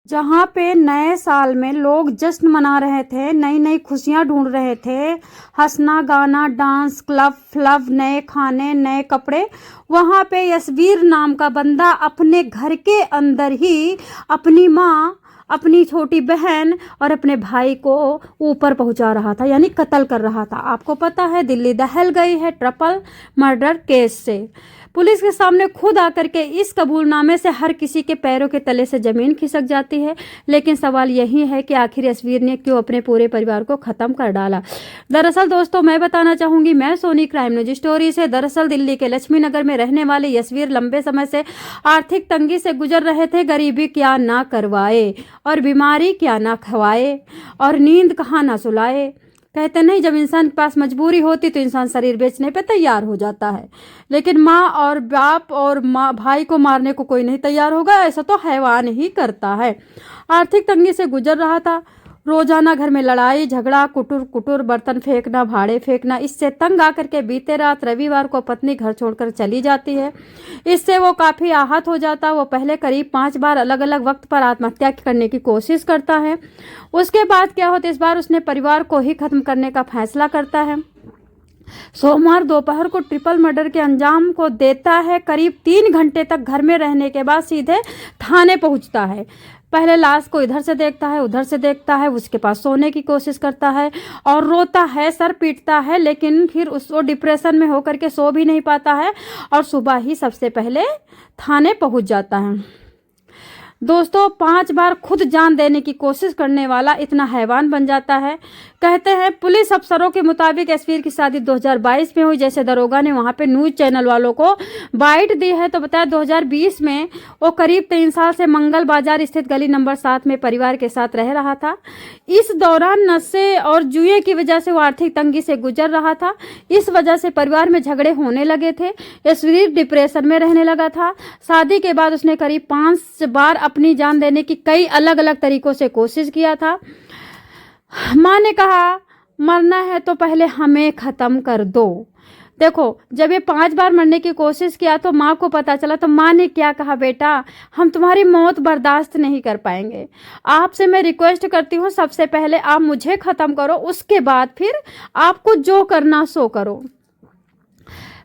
जहाँ पे नए साल में लोग जश्न मना रहे थे, नई नई खुशियाँ ढूंढ रहे थे, हंसना गाना डांस क्लब फ्लब, नए खाने नए कपड़े, वहाँ पे यशवीर नाम का बंदा अपने घर के अंदर ही अपनी माँ, अपनी छोटी बहन और अपने भाई को ऊपर पहुंचा रहा था, यानी कत्ल कर रहा था। आपको पता है दिल्ली दहल गई है ट्रिपल मर्डर केस से। पुलिस के सामने खुद आकर के इस कबूलनामे से हर किसी के पैरों के तले से ज़मीन खिसक जाती है। लेकिन सवाल यही है कि आखिर यशवीर ने क्यों अपने पूरे परिवार को ख़त्म कर डाला। दरअसल दोस्तों मैं बताना चाहूँगी, मैं सोनी क्राइम न्यूज स्टोरी से। दरअसल दिल्ली के लक्ष्मी नगर में रहने वाले यशवीर लंबे समय से आर्थिक तंगी से गुजर रहे थे। गरीबी क्या ना करवाए और बीमारी क्या ना खवाए और नींद कहाँ ना सुलाए। कहते नहीं, जब इंसान के पास मजबूरी होती तो इंसान शरीर बेचने पे तैयार हो जाता है, लेकिन माँ और बाप और माँ भाई को मारने को कोई नहीं तैयार होगा, ऐसा तो हैवान ही करता है। आर्थिक तंगी से गुजर रहा था। रोजाना घर में लड़ाई झगड़ा, कुटुर कुटुर, बर्तन फेंकना, भाड़े फेंकना। इससे तंग आकर के बीते रात रविवार को पत्नी घर छोड़कर चली जाती है। इससे वो काफ़ी आहत हो जाता। वो पहले करीब 5 बार अलग अलग वक्त पर आत्महत्या करने की कोशिश करता है। उसके बाद क्या होता है, इस बार उसने परिवार को ही खत्म करने का फैसला करता है। सोमवार दोपहर को ट्रिपल मर्डर के अंजाम को देता है। करीब 3 घंटे तक घर में रहने के बाद सीधे थाने पहुंचता है। पहले लाश को इधर से देखता है, उधर से देखता है, उसके पास सोने की कोशिश करता है और रोता है, सर पीटता है, लेकिन फिर उसको डिप्रेशन में होकर के सो भी नहीं पाता है और सुबह ही सबसे पहले थाने पहुंच जाता है। दोस्तों 5 बार खुद जान देने की कोशिश करने वाला इतना हैवान बन जाता है। कहते हैं पुलिस अफसरों के मुताबिक यशवीर की शादी 2022 में हुई। जैसे दरोगा ने वहां पे न्यूज चैनल वालों को बाइट दी है तो बताया 2020 में वो करीब 3 साल से मंगल बाजार स्थित गली नंबर 7 में परिवार के साथ रह रहा था। इस दौरान नशे और जुए की वजह से वो आर्थिक तंगी से गुजर रहा था। इस वजह से परिवार में झगड़े होने लगे थे। यशवीर डिप्रेशन में रहने लगा था। शादी के बाद उसने करीब 5 बार अपनी जान देने की कई अलग अलग तरीकों से कोशिश किया था। माँ ने कहा मरना है तो पहले हमें ख़त्म कर दो। देखो जब ये 5 बार मरने की कोशिश किया तो माँ को पता चला तो माँ ने क्या कहा, बेटा हम तुम्हारी मौत बर्दाश्त नहीं कर पाएंगे। आपसे मैं रिक्वेस्ट करती हूँ सबसे पहले आप मुझे ख़त्म करो, उसके बाद फिर आपको जो करना सो करो।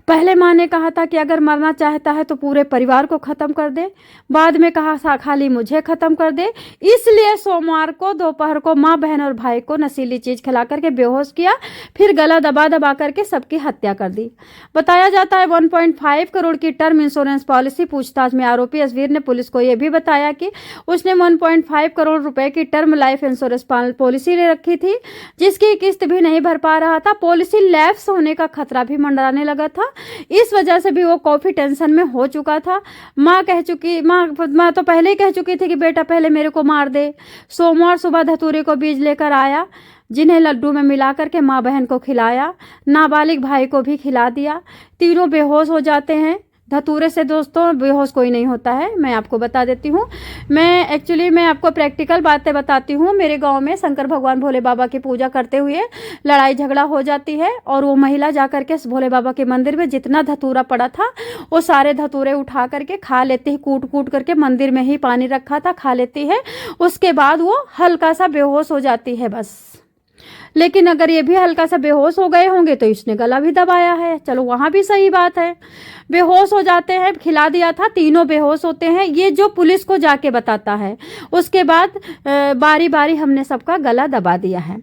पहले माँ ने कहा था कि अगर मरना चाहता है तो पूरे परिवार को ख़त्म कर दे। बाद में कहा था खाली मुझे ख़त्म कर दे। इसलिए सोमवार को दोपहर को माँ बहन और भाई को नशीली चीज़ खिला करके बेहोश किया, फिर गला दबा दबा करके सबकी हत्या कर दी। बताया जाता है 1.5 करोड़ की टर्म इंश्योरेंस पॉलिसी। पूछताछ में आरोपी यशवीर ने पुलिस को यह भी बताया कि उसने 1.5 करोड़ रुपए की टर्म लाइफ इंश्योरेंस पॉलिसी ले रखी थी, जिसकी किस्त भी नहीं भर पा रहा था। पॉलिसी लैप्स होने का खतरा भी मंडराने लगा था। इस वजह से भी वो काफी टेंशन में हो चुका था। माँ तो पहले ही कह चुकी थी कि बेटा पहले मेरे को मार दे। सोमवार सुबह धतूरे को बीज लेकर आया, जिन्हें लड्डू में मिला करके माँ बहन को खिलाया, नाबालिग भाई को भी खिला दिया। तीनों बेहोश हो जाते हैं। धतूरे से दोस्तों बेहोश कोई नहीं होता है, मैं आपको बता देती हूँ। मैं आपको प्रैक्टिकल बातें बताती हूँ। मेरे गांव में शंकर भगवान भोले बाबा की पूजा करते हुए लड़ाई झगड़ा हो जाती है और वो महिला जाकर के भोले बाबा के मंदिर में जितना धतूरा पड़ा था वो सारे धतूरे उठा करके खा लेती है। कूट कूट करके मंदिर में ही पानी रखा था खा लेती है। उसके बाद वो हल्का सा बेहोश हो जाती है बस। लेकिन अगर ये भी हल्का सा बेहोश हो गए होंगे तो इसने गला भी दबाया है, चलो वहाँ भी सही बात है। बेहोश हो जाते हैं, खिला दिया था, तीनों बेहोश होते हैं। ये जो पुलिस को जाके बताता है। उसके बाद बारी बारी हमने सबका गला दबा दिया है।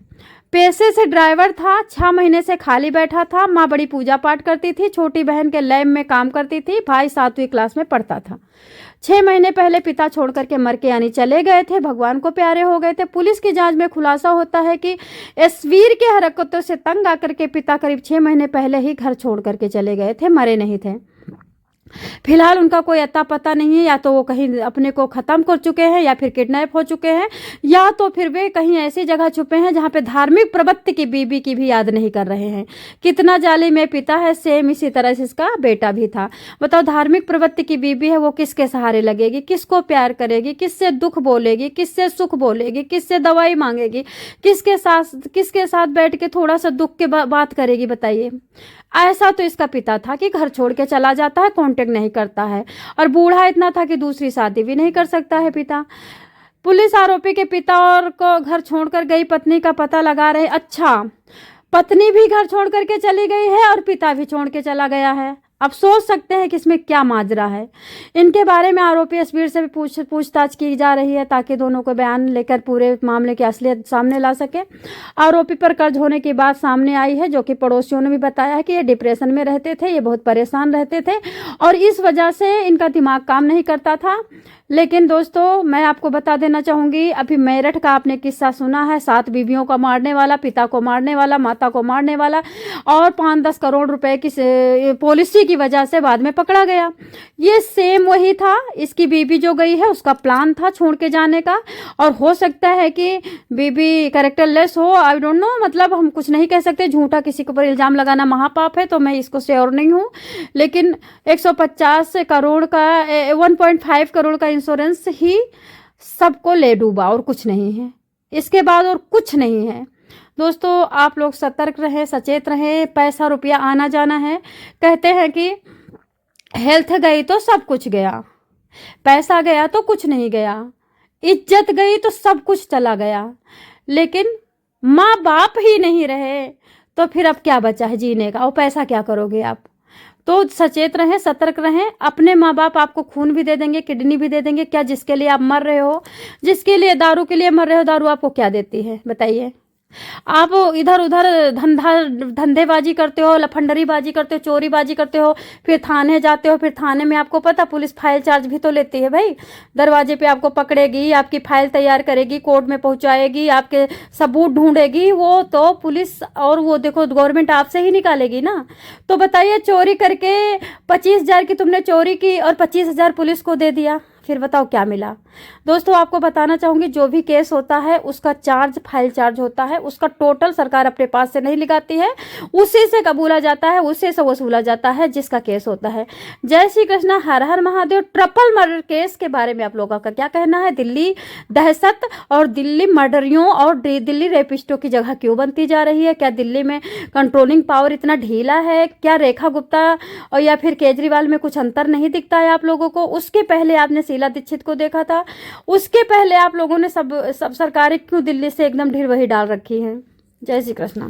पेशे से ड्राइवर था, 6 महीने से खाली बैठा था। माँ बड़ी पूजा पाठ करती थी, छोटी बहन के लैब में काम करती थी, भाई 7वीं क्लास में पढ़ता था। 6 महीने पहले पिता छोड़ करके मर के यानी चले गए थे, भगवान को प्यारे हो गए थे। पुलिस की जांच में खुलासा होता है कि यशवीर की हरकतों से तंग आकर के पिता करीब 6 महीने पहले ही घर छोड़ करके चले गए थे, मरे नहीं थे। फिलहाल उनका कोई अता पता नहीं है, या तो वो कहीं अपने को ख़त्म कर चुके हैं या फिर किडनैप हो चुके हैं, या तो फिर वे कहीं ऐसी जगह छुपे हैं जहाँ पे धार्मिक प्रवृत्ति की बीबी की भी याद नहीं कर रहे हैं। कितना जालिम है पिता है, सेम इसी तरह से इसका बेटा भी था। बताओ धार्मिक प्रवृत्ति की बीबी है, वो किसके सहारे लगेगी, किसको प्यार करेगी, किससे दुख बोलेगी, किससे सुख बोलेगी, किससे दवाई मांगेगी, किसके साथ बैठ के थोड़ा सा दुख के बात करेगी, बताइए। ऐसा तो इसका पिता था कि घर छोड़ के चला जाता है, कांटेक्ट नहीं करता है, और बूढ़ा इतना था कि दूसरी शादी भी नहीं कर सकता है पिता। पुलिस आरोपी के पिता और को घर छोड़कर गई पत्नी का पता लगा रहे। अच्छा, पत्नी भी घर छोड़ करके चली गई है और पिता भी छोड़ के चला गया है। अब सोच सकते हैं कि इसमें क्या माजरा है। इनके बारे में आरोपी यशवीर से भी पूछताछ की जा रही है ताकि दोनों को बयान लेकर पूरे मामले की असलियत सामने ला सके। आरोपी पर कर्ज होने की बात सामने आई है, जो कि पड़ोसियों ने भी बताया है कि ये डिप्रेशन में रहते थे, ये बहुत परेशान रहते थे और इस वजह से इनका दिमाग काम नहीं करता था। लेकिन दोस्तों, मैं आपको बता देना चाहूँगी, अभी मेरठ का आपने किस्सा सुना है, 7 बीवियों को मारने वाला, पिता को मारने वाला, माता को मारने वाला और 5-10 करोड़ रुपए की पॉलिसी की वजह से बाद में पकड़ा गया। ये सेम वही था। इसकी बीबी जो गई है उसका प्लान था छोड़ के जाने का, और हो सकता है कि बीबी कैरेक्टरलेस हो, आई डोंट नो, मतलब हम कुछ नहीं कह सकते। झूठा किसी के ऊपर इल्ज़ाम लगाना महापाप है, तो मैं इसको श्योर नहीं हूँ। लेकिन 150 करोड़ का 1.5 करोड़ का इंश्योरेंस ही सबको ले डूबा और कुछ नहीं है, इसके बाद और कुछ नहीं है। दोस्तों, आप लोग सतर्क रहें, सचेत रहें। पैसा रुपया आना जाना है। कहते हैं कि हेल्थ गई तो सब कुछ गया, पैसा गया तो कुछ नहीं गया, इज्जत गई तो सब कुछ चला गया। लेकिन माँ बाप ही नहीं रहे तो फिर अब क्या बचा है जीने का, और पैसा क्या करोगे आप। तो सचेत रहें, सतर्क रहें। अपने माँ बाप आपको खून भी दे देंगे, किडनी भी दे देंगे, क्या जिसके लिए आप मर रहे हो, जिसके लिए दारू के लिए मर रहे हो, दारू आपको क्या देती है बताइए। आप इधर उधर धंधेबाजी करते हो, लफंडरीबाजी करते हो, चोरीबाजी करते हो, फिर थाने जाते हो, फिर थाने में आपको पता पुलिस फाइल चार्ज भी तो लेती है भाई। दरवाजे पे आपको पकड़ेगी, आपकी फाइल तैयार करेगी, कोर्ट में पहुंचाएगी, आपके सबूत ढूंढेगी, वो तो पुलिस, और वो देखो गवर्नमेंट आपसे ही निकालेगी ना। तो बताइए, चोरी करके 25,000 की तुमने चोरी की और 25,000 पुलिस को दे दिया, फिर बताओ क्या मिला। दोस्तों, आपको बताना चाहूँगी, जो भी केस होता है उसका चार्ज फाइल चार्ज होता है, उसका टोटल सरकार अपने पास से नहीं लगाती है, उसी से कबूला जाता है, उसी से वसूला जाता है जिसका केस होता है। जय श्री कृष्णा, हर हर महादेव। ट्रिपल मर्डर केस के बारे में आप लोगों का क्या कहना है? दिल्ली दहशत और दिल्ली मर्डरियों और दिल्ली रेपिस्टों की जगह क्यों बनती जा रही है? क्या दिल्ली में कंट्रोलिंग पावर इतना ढीला है? क्या रेखा गुप्ता और या फिर केजरीवाल में कुछ अंतर नहीं दिखता है आप लोगों को? उसके पहले आपने शीला दीक्षित को देखा था, उसके पहले आप लोगों ने सब सरकारें क्यों दिल्ली से एकदम ढील वही डाल रखी है। जय श्री कृष्णा।